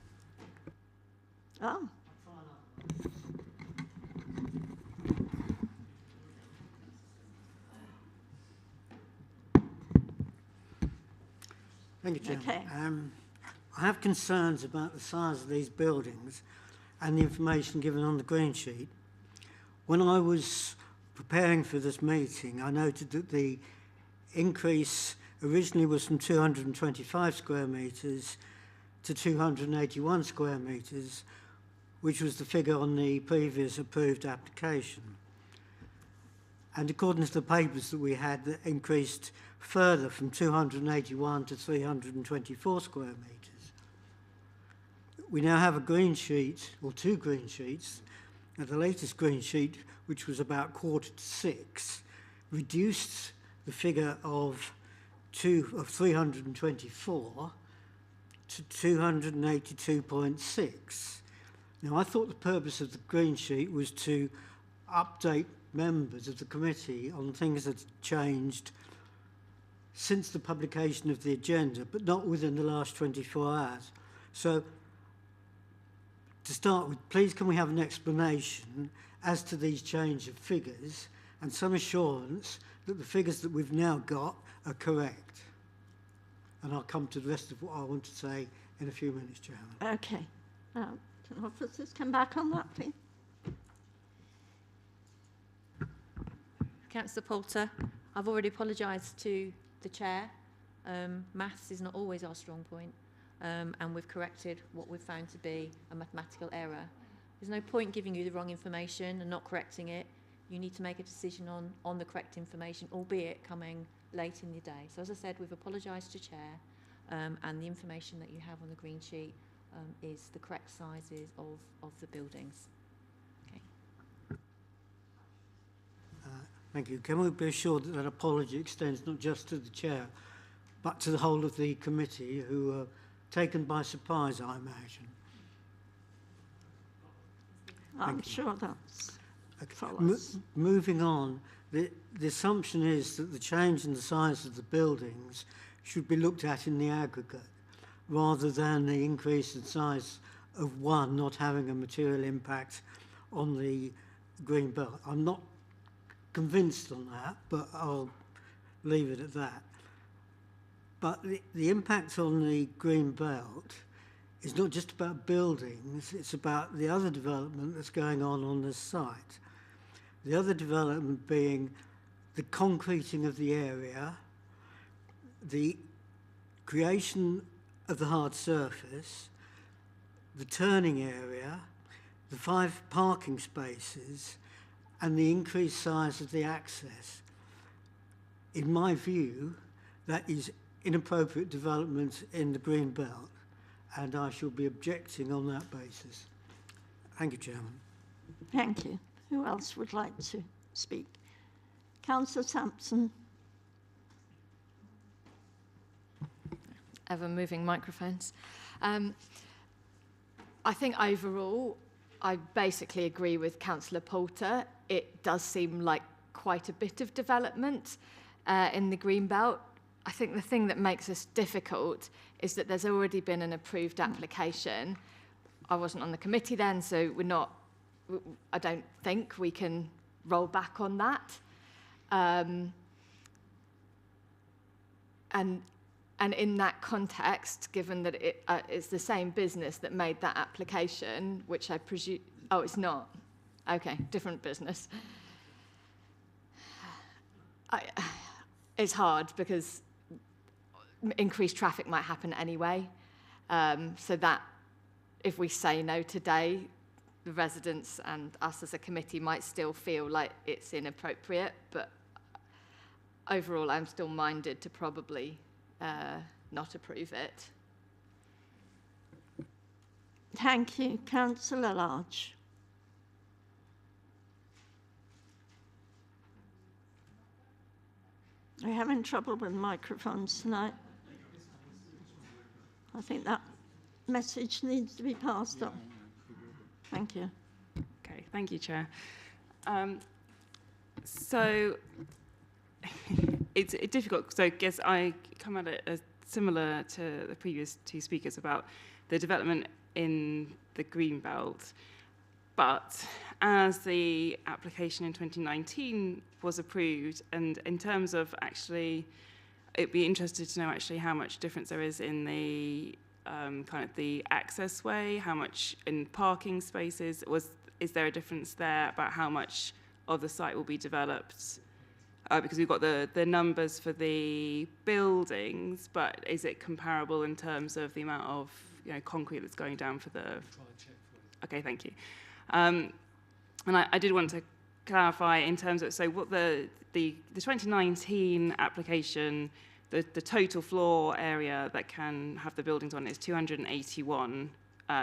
Oh. Thank you, Chairman. Okay. I have concerns about the size of these buildings and the information given on the green sheet. When I was preparing for this meeting, I noted that the increase originally was from 225 square metres to 281 square metres, which was the figure on the previous approved application. And according to the papers that we had, that increased further from 281 to 324 square metres. We now have a green sheet, or two green sheets, and the latest green sheet, which was about 5:45, reduced the figure of 324 to 282.6. Now, I thought the purpose of the green sheet was to update members of the committee on things that had changed since the publication of the agenda, but not within the last 24 hours. So, to start with, please can we have an explanation as to these change of figures and some assurance that the figures that we've now got are correct. And I'll come to the rest of what I want to say in a few minutes, Chairman. Okay. Can officers come back on that, please? Councillor Poulter, I've already apologised to the Chair. Maths is not always our strong point, and we've corrected what we've found to be a mathematical error. There's no point giving you the wrong information and not correcting it. You need to make a decision on the correct information, albeit coming late in the day. So as I said, we've apologised to Chair, and the information that you have on the green sheet is the correct sizes of the buildings. Okay. Thank you. Can we be assured that that apology extends not just to the Chair, but to the whole of the committee, who are taken by surprise, I imagine? I'm sure that's follows. Moving on, the assumption is that the change in the size of the buildings should be looked at in the aggregate, rather than the increase in size of one not having a material impact on the green belt. I'm not convinced on that, but I'll leave it at that. But the impact on the green belt is not just about buildings, it's about the other development that's going on this site. The other development being the concreting of the area, the creation of the hard surface, the turning area, the 5 parking spaces, and the increased size of the access. In my view, that is inappropriate development in the green belt, and I shall be objecting on that basis. Thank you, Chairman. Thank you. Who else would like to speak? Councillor Sampson. Ever moving microphones. I think overall, I basically agree with Councillor Poulter. It does seem like quite a bit of development in the Greenbelt. I think the thing that makes this difficult is that there's already been an approved application. I wasn't on the committee then, so I don't think we can roll back on that. And in that context, given that it's the same business that made that application, which I presume, oh, it's not. Okay, different business. It's hard because increased traffic might happen anyway. So that if we say no today, the residents and us as a committee might still feel like it's inappropriate, but overall I'm still minded to probably not approve it. Thank you. Councillor Large. We're having trouble with microphones tonight. I think that message needs to be passed on. Thank you. Okay, thank you, Chair. So it's difficult. So I guess I come at it as similar to the previous two speakers about the development in the Greenbelt. But as the application in 2019 was approved, and in terms of actually, it'd be interested to know actually how much difference there is in the kind of the access way, how much in parking spaces, is there a difference there about how much of the site will be developed? Because we've got the numbers for the buildings, but is it comparable in terms of the amount of concrete that's going down for the... Try and check for you. Okay, thank you. And I did want to clarify in terms of, so what the 2019 application, the total floor area that can have the buildings on is 281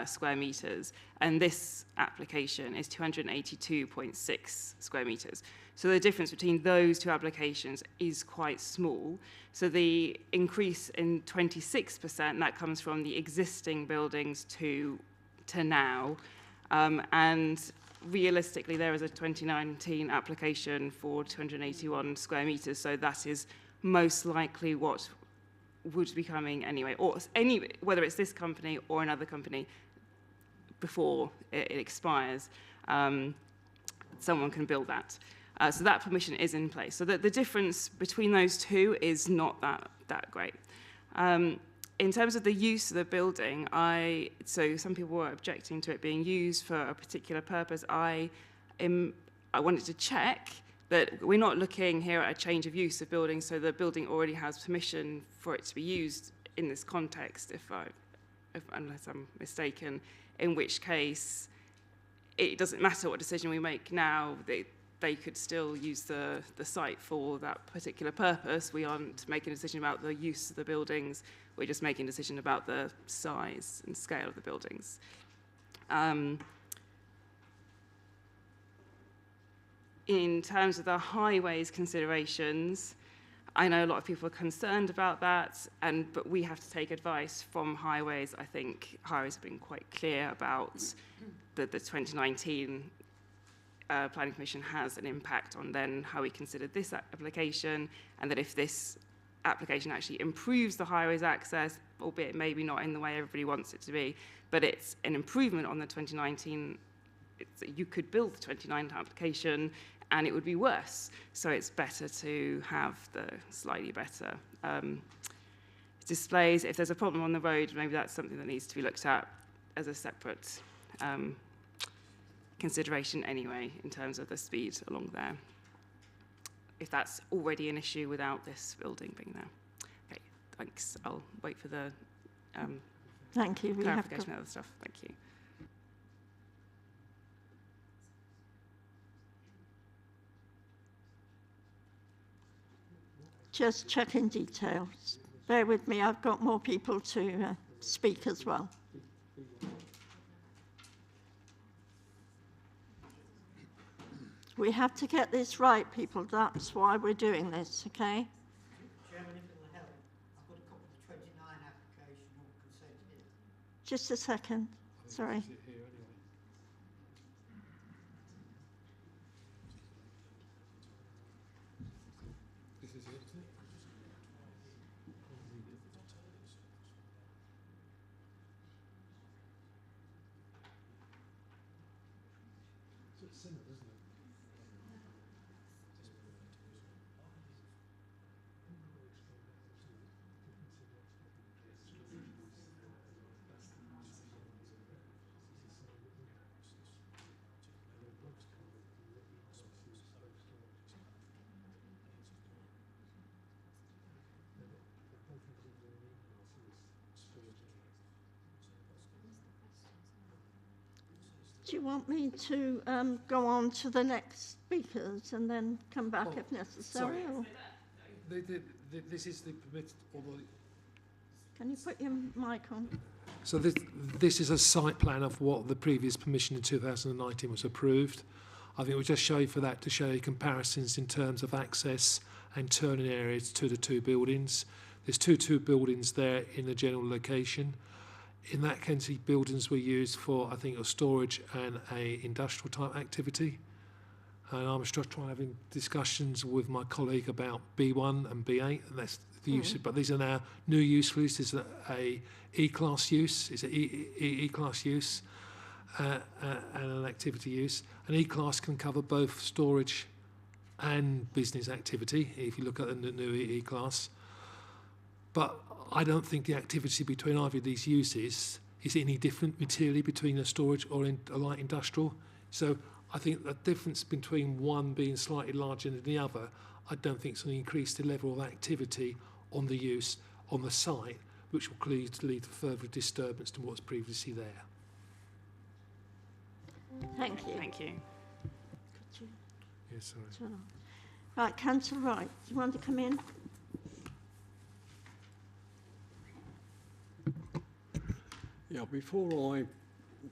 square metres, and this application is 282.6 square metres. So the difference between those two applications is quite small. So the increase in 26%, that comes from the existing buildings to now. And realistically, there is a 2019 application for 281 square metres, so that is most likely what would be coming anyway, or whether it's this company or another company before it expires, someone can build that. So that permission is in place. So the difference between those two is not that great. In terms of the use of the building, so some people were objecting to it being used for a particular purpose. I wanted to check that we're not looking here at a change of use of buildings, so the building already has permission for it to be used in this context, unless I'm mistaken, in which case it doesn't matter what decision we make now, they could still use the site for that particular purpose. We aren't making a decision about the use of the buildings, we're just making a decision about the size and scale of the buildings. In terms of the highways considerations, I know a lot of people are concerned about that, but we have to take advice from highways. I think highways have been quite clear about the 2019 Planning Commission has an impact on then how we consider this application, and that if this application actually improves the highways access, albeit maybe not in the way everybody wants it to be, but it's an improvement on the 2019, you could build the 2019 application and it would be worse. So it's better to have the slightly better displays. If there's a problem on the road, maybe that's something that needs to be looked at as a separate consideration anyway, in terms of the speed along there, if that's already an issue without this building being there. Okay, thanks. I'll wait for the Thank you. clarification of other stuff. Thank you. Just checking details. Bear with me, I've got more people to speak as well. We have to get this right, people. That's why we're doing this, okay? Chairman, if it will help, I've got a copy of the 29 application or consent here. Just a second. Sorry. Do you want me to go on to the next speakers and then come back if necessary? Or? This is the permit, although... Can you put your mic on? So this is a site plan of what the previous permission in 2019 was approved. I think we'll just show you for that to show you comparisons in terms of access and turning areas to the two buildings. There's two buildings there in the general location. In that case, the buildings were used for, I think, a storage and a industrial type activity. And I'm just trying to have discussions with my colleague about B1 and B8, and that's the use. But these are now new use lists. Is a E-class use? Is it E-class use and an activity use? An E-class can cover both storage and business activity. If you look at the new E-class, but I don't think the activity between either of these uses is any different materially between a storage or a light industrial. So I think the difference between one being slightly larger than the other, I don't think it's going to increase the level of activity on the use on the site, which will lead to further disturbance to what's previously there. Thank you. Thank you. Could you Yes, sorry. turn on? Right, Councillor Wright, do you want to come in? Yeah, before I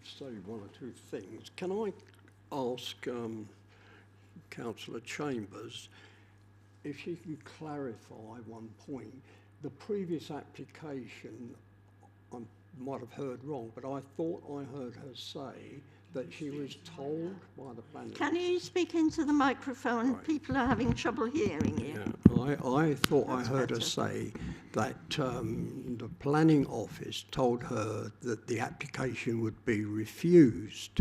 say one or two things, can I ask Councillor Chambers if she can clarify one point? The previous application, I might have heard wrong, but I thought I heard her say that she was told by the planning... Can you speak into the microphone? Right. People are having trouble hearing you. Yeah, I thought I heard her say that the planning office told her that the application would be refused,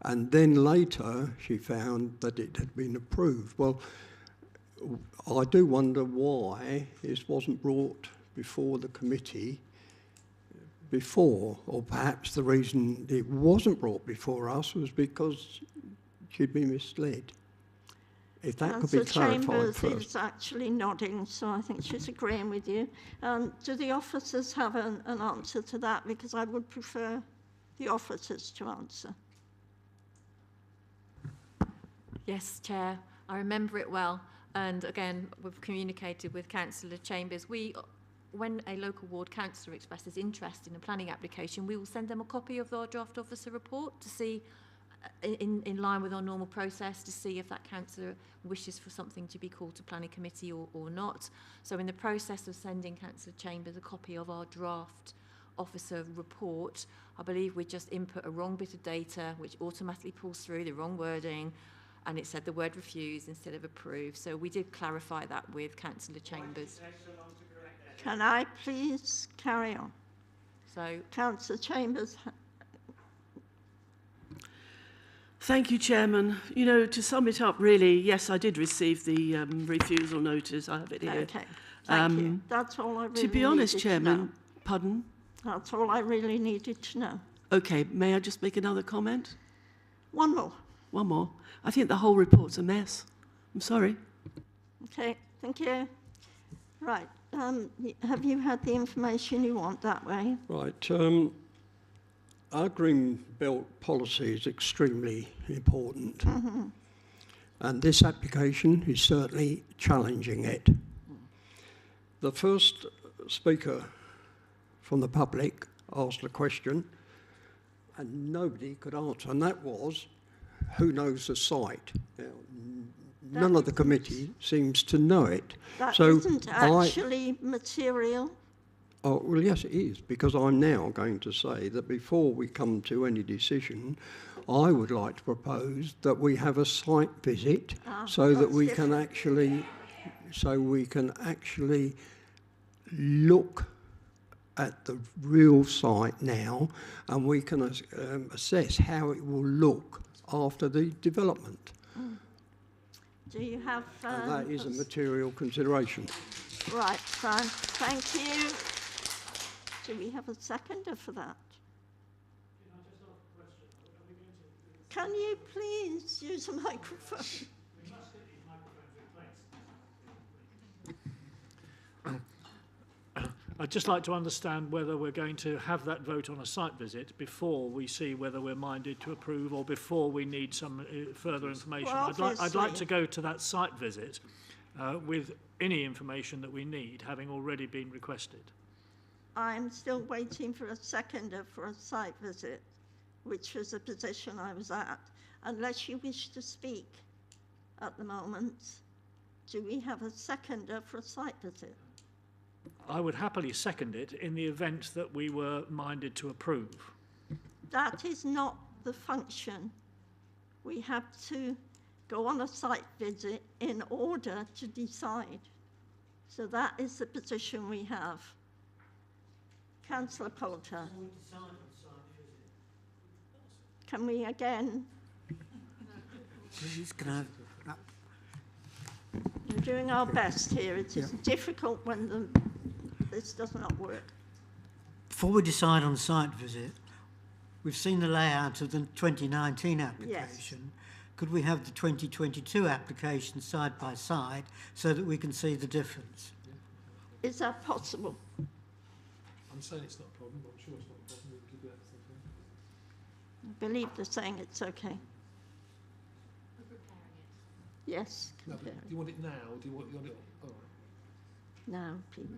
and then later she found that it had been approved. Well, I do wonder why this wasn't brought before the committee before, or perhaps the reason it wasn't brought before us was because she'd been misled. If that could be clarified Chambers first. is actually nodding, so I think she's agreeing with you. Do the officers have an answer to that? Because I would prefer the officers to answer. Yes, Chair, I remember it well. And again, we've communicated with Councillor Chambers. When a local ward councillor expresses interest in a planning application, we will send them a copy of our draft officer report to see, in line with our normal process, to see if that councillor wishes for something to be called to planning committee or not. So in the process of sending Councillor Chambers a copy of our draft officer report, I believe we just input a wrong bit of data, which automatically pulls through the wrong wording, and it said the word refuse instead of approve. So we did clarify that with Councillor Chambers. Can I please carry on? So, Councillor Chambers. Thank you, Chairman. You know, to sum it up, really, yes, I did receive the refusal notice. I have it here. Okay, thank you. That's all I really To be honest, needed Chairman, to know. pardon? That's all I really needed to know. Okay, may I just make another comment? One more. One more. I think the whole report's a mess. I'm sorry. Okay, thank you. Right, have you had the information you want that way? Right, our green belt policy is extremely important, and this application is certainly challenging it. The first speaker from the public asked a question and nobody could answer, and that was, who knows the site. Now, none of the committee seems to know it. That So isn't actually material. Oh, well, yes, it is, because I'm now going to say that before we come to any decision, I would like to propose that we have a site visit so that we can actually, look at the real site now, and we can assess how it will look after the development. Do you have... and that is a material consideration. Right, fine. Thank you. Do we have a seconder for that? Can you please use a microphone? I'd just like to understand whether we're going to have that vote on a site visit before we see whether we're minded to approve or before we need some further information. Well, I'd like to go to that site visit with any information that we need, having already been requested. I'm still waiting for a seconder for a site visit, which was a position I was at. Unless you wish to speak at the moment, do we have a seconder for a site visit? I would happily second it in the event that we were minded to approve. That is not the function. We have to go on a site visit in order to decide. So that is the position we have. Councillor Poulter. Can we again? Please, can I... We're doing our best here. It is difficult when this does not work. Before we decide on the site visit, we've seen the layout of the 2019 application. Yes. Could we have the 2022 application side by side so that we can see the difference? Is that possible? I'm saying it's not a problem, but I'm sure it's not a problem. We can do that something. I believe they're saying it's okay. Yes. No, do you want it now, or do you want it... All right. Now, please.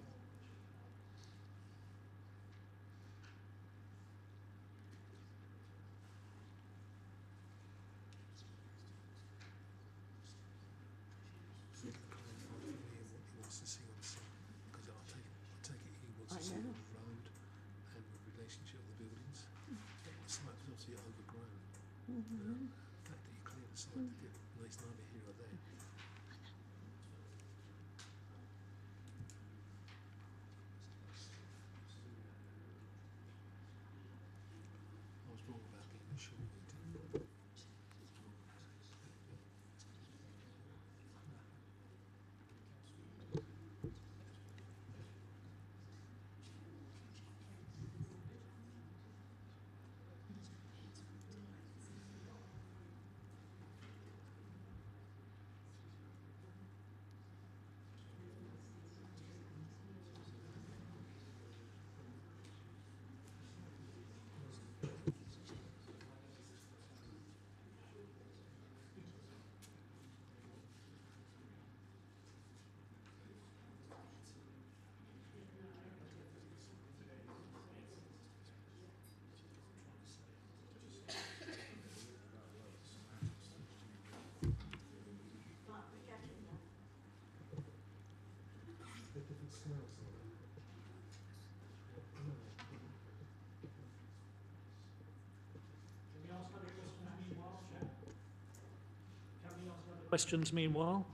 Questions meanwhile?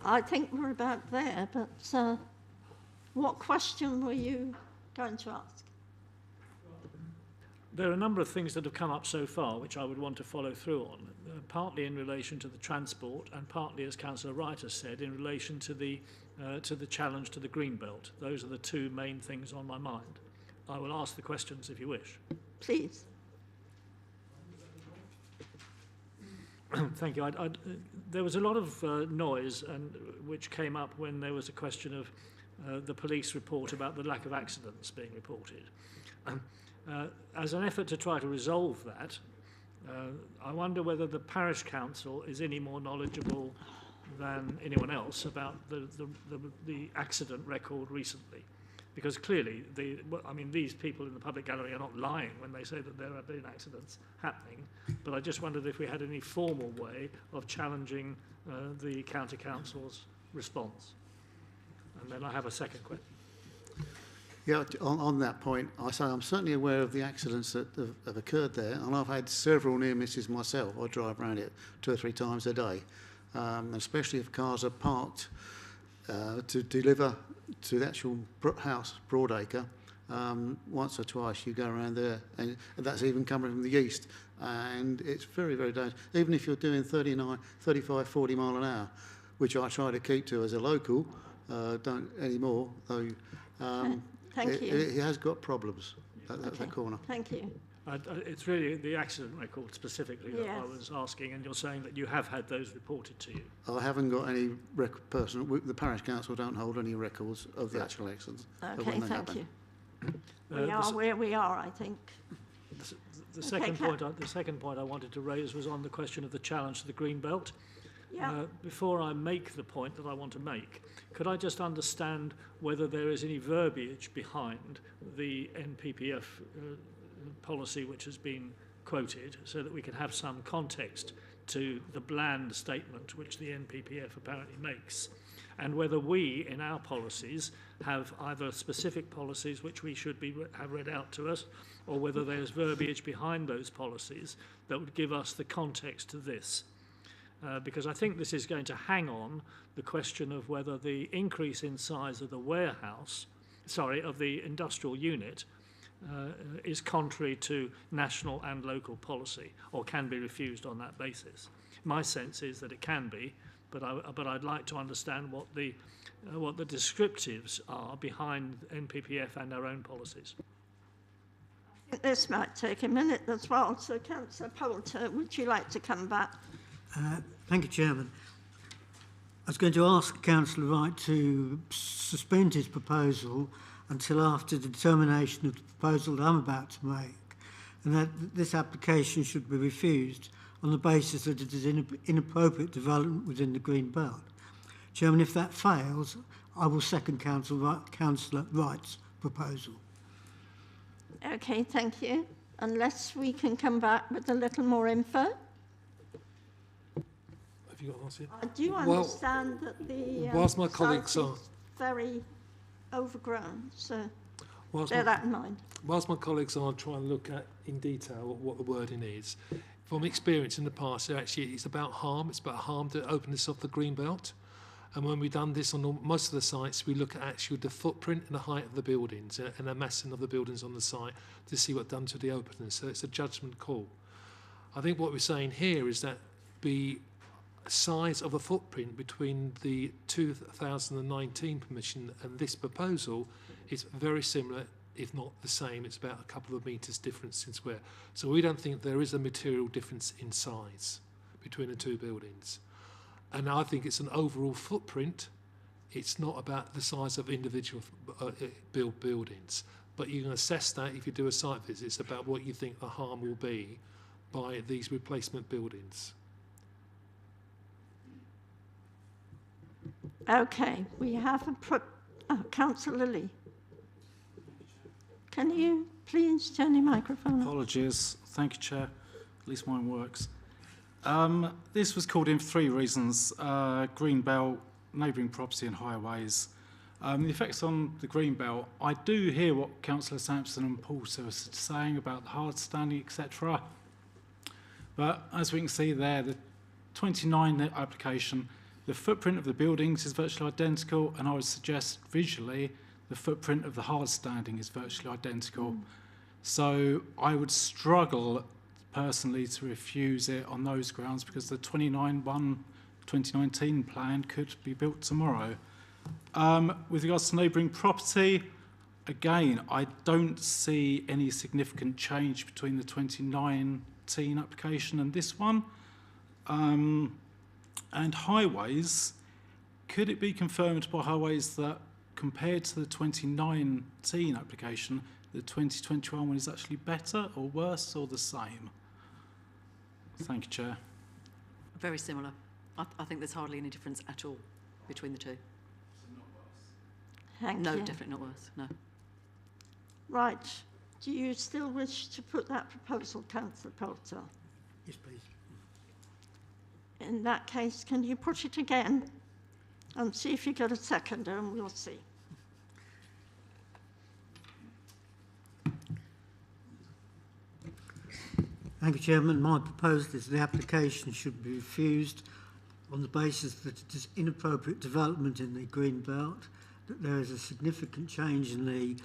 I think we're about there, but what question were you going to ask? There are a number of things that have come up so far which I would want to follow through on, partly in relation to the transport and partly, as Councillor Wright has said, in relation to the challenge to the Greenbelt. Those are the two main things on my mind. I will ask the questions if you wish. Please. Thank you. There was a lot of noise which came up when there was a question of the police report about the lack of accidents being reported. As an effort to try to resolve that, I wonder whether the Parish Council is any more knowledgeable than anyone else about the accident record recently. Because clearly, these people in the public gallery are not lying when they say that there have been accidents happening, but I just wondered if we had any formal way of challenging the County Council's response. And then I have a second question. Yeah, on that point, I say I'm certainly aware of the accidents that have occurred there, and I've had several near misses myself. I drive around it 2 or 3 times a day, especially if cars are parked to deliver to the actual house, Broadacre. Once or twice you go around there, and that's even coming from the east, and it's very, very dangerous. Even if you're doing 35, 40 mile an hour, which I try to keep to as a local, don't anymore, though. Thank you. It has got problems, that corner. Thank you. It's really the accident record specifically that Yes. I was asking, and you're saying that you have had those reported to you. I haven't got any the Parish Council don't hold any records of the actual accidents. Okay, thank you. Uh, We are where we are, I think. The second point I wanted to raise was on the question of the challenge to the green belt. Yeah. Before I make the point that I want to make, could I just understand whether there is any verbiage behind the NPPF policy which has been quoted, so that we can have some context to the bland statement which the NPPF apparently makes, and whether we, in our policies, have either specific policies which we should have read out to us, or whether there's verbiage behind those policies that would give us the context to this. Because I think this is going to hang on the question of whether the increase in size of the of the industrial unit, is contrary to national and local policy, or can be refused on that basis. My sense is that it can be, but I'd like to understand what the descriptives are behind NPPF and our own policies. I think this might take a minute as well. So, Councillor Poulter, would you like to come back? Thank you, Chairman. I was going to ask Councillor Wright to suspend his proposal until after the determination of the proposal that I'm about to make, and that this application should be refused on the basis that it is inappropriate development within the Green Belt. Chairman, if that fails, I will second Councillor Wright's proposal. Okay, thank you. Unless we can come back with a little more info. Have you got an answer? I do understand that the whilst my colleagues site are is very overgrown, so whilst bear that in mind. Whilst my colleagues are trying to look at in detail what the wording is, from experience in the past, it's about harm. It's about harm to open this off the green belt. And when we've done this on most of the sites, we look at actually the footprint and the height of the buildings and the massing of the buildings on the site to see what's done to the openness. So it's a judgment call. I think what we're saying here is that the size of the footprint between the 2019 permission and this proposal is very similar, if not the same. It's about a couple of metres difference since where. So we don't think there is a material difference in size between the two buildings. And I think it's an overall footprint. It's not about the size of individual buildings. But you can assess that if you do a site visit. It's about what you think the harm will be by these replacement buildings. Okay, we have Councillor Lee. Can you please turn your microphone on? Apologies. Thank you, Chair. At least mine works. This was called in for 3 reasons. Green belt, neighbouring property and highways. The effects on the green belt, I do hear what Councillor Sampson and Poulter are saying about the hard standing, etc. But as we can see there, the 29 application, the footprint of the buildings is virtually identical, and I would suggest visually the footprint of the hard standing is virtually identical. So I would struggle personally to refuse it on those grounds, because the 2019 plan could be built tomorrow. With regards to neighbouring property, again, I don't see any significant change between the 2019 application and this one. And highways, could it be confirmed by highways that compared to the 2019 application, the 2021 one is actually better or worse or the same? Thank you, Chair. Very similar. I think there's hardly any difference at all between the two. Thank no, you. definitely not worse, no. Right. Do you still wish to put that proposal, Councillor Poulter? Yes, please. In that case, can you put it again and see if you get a seconder, and we'll see. Thank you, Chairman. My proposal is the application should be refused on the basis that it is inappropriate development in the green belt, that there is a significant change in the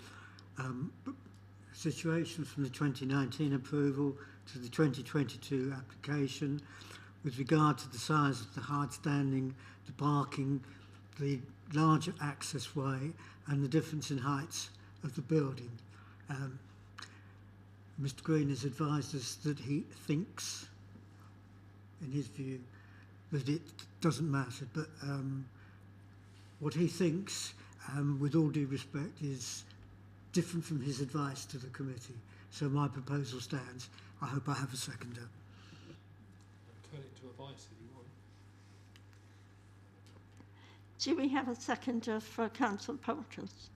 situation from the 2019 approval to the 2022 application with regard to the size of the hard standing, the parking, the larger access way and the difference in heights of the building. Mr Green has advised us that he thinks, in his view, that it doesn't matter, but what he thinks, with all due respect, is different from his advice to the committee. So my proposal stands. I hope I have a seconder. Turn it to advice if you want. Do we have a seconder for Councillor Poulter's?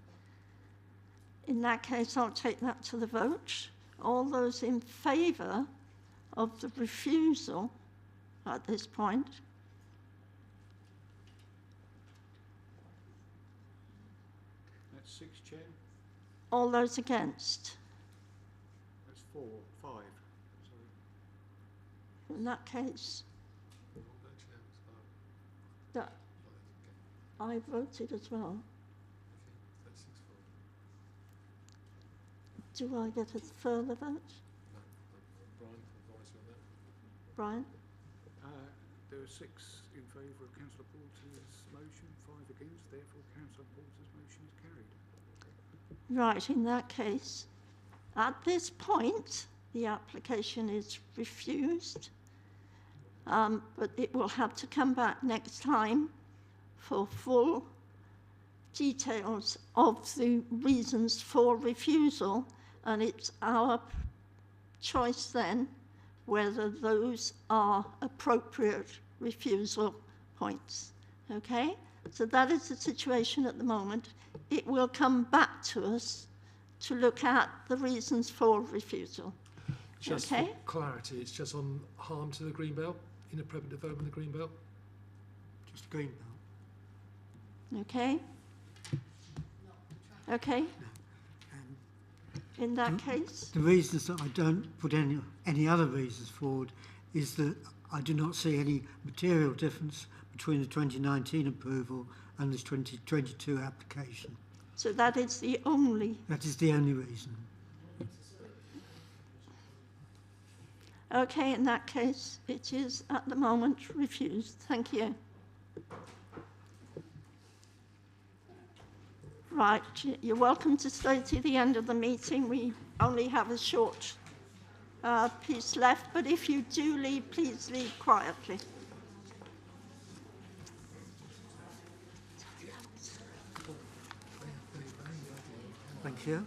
In that case, I'll take that to the vote. All those in favour of the refusal at this point? That's 6, Chair. All those against? That's 4, 5. Sorry. In that case, that I voted as well. Do I get a further vote? Brian? There are 6 in favour of Councillor Porter's motion, 5 against, therefore Councillor Porter's motion is carried. Right, in that case, at this point, the application is refused, but it will have to come back next time for full details of the reasons for refusal, and it's our choice then whether those are appropriate refusal points. Okay? So that is the situation at the moment. It will come back to us to look at the reasons for refusal. Just okay? for clarity, it's just on harm to the green belt, inappropriate development of the green belt? Just the green belt. Okay? Okay? In that case? The reasons that I don't put any other reasons forward is that I do not see any material difference between the 2019 approval and this 2022 application. So that is the only? That is the only reason. Okay, in that case, it is at the moment refused. Thank you. Right, you're welcome to stay to the end of the meeting. We only have a short piece left, but if you do leave, please leave quietly. Thank you.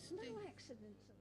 No accidents.